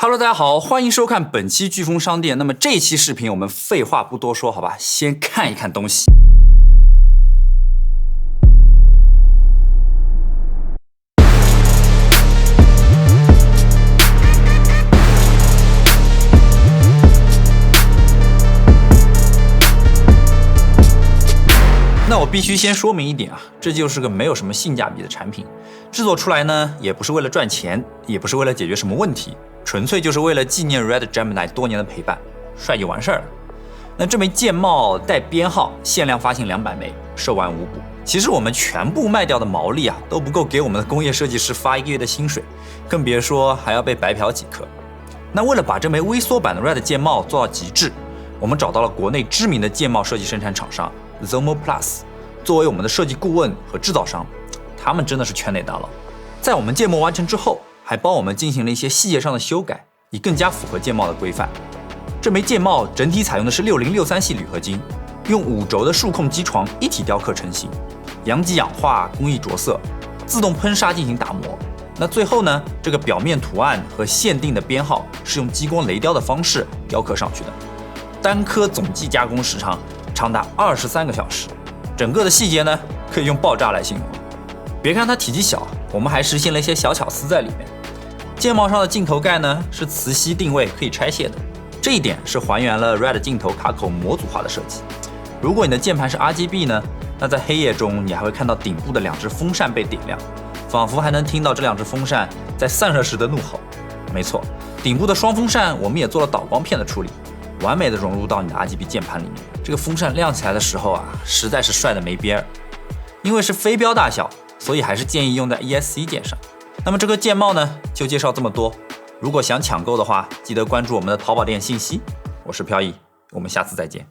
Hello， 大家好，欢迎收看本期飓风商店。那么这期视频我们废话不多说，好吧，先看一看东西。那我必须先说明一点啊，这就是个没有什么性价比的产品，制作出来呢也不是为了赚钱，也不是为了解决什么问题，纯粹就是为了纪念 Red Gemini 多年的陪伴，帅就完事儿了。那这枚剑帽带编号，限量发行200枚，售完无补。其实我们全部卖掉的毛利啊，都不够给我们的工业设计师发1个月的薪水，更别说还要被白嫖几颗。那为了把这枚微缩版的 Red 剑帽做到极致，我们找到了国内知名的剑帽设计生产厂商 Zomo Plus 作为我们的设计顾问和制造商，他们真的是圈内大佬。在我们建模完成之后，还帮我们进行了一些细节上的修改，以更加符合剑帽的规范。这枚剑帽整体采用的是6063系铝合金，用5轴的数控机床一体雕刻成型，阳极氧化工艺着色，自动喷砂进行打磨。那最后呢，这个表面图案和限定的编号是用激光雷雕的方式雕刻上去的，单颗总计加工时长长达23个小时。整个的细节呢，可以用爆炸来形容。别看它体积小，我们还实现了一些小巧思在里面。剑帽上的镜头盖呢是磁吸定位，可以拆卸的，这一点是还原了 Red 镜头卡口模组化的设计。如果你的键盘是 RGB 呢，那在黑夜中你还会看到顶部的2只风扇被点亮，仿佛还能听到这2只风扇在散热时的怒吼。没错，顶部的双风扇我们也做了导光片的处理，完美的融入到你的 RGB 键盘里面。这个风扇亮起来的时候啊，实在是帅的没边儿。因为是飞镖大小，所以还是建议用在 ESC 键上。那么这个剑帽呢，就介绍这么多。如果想抢购的话，记得关注我们的淘宝店信息。我是飘逸，我们下次再见。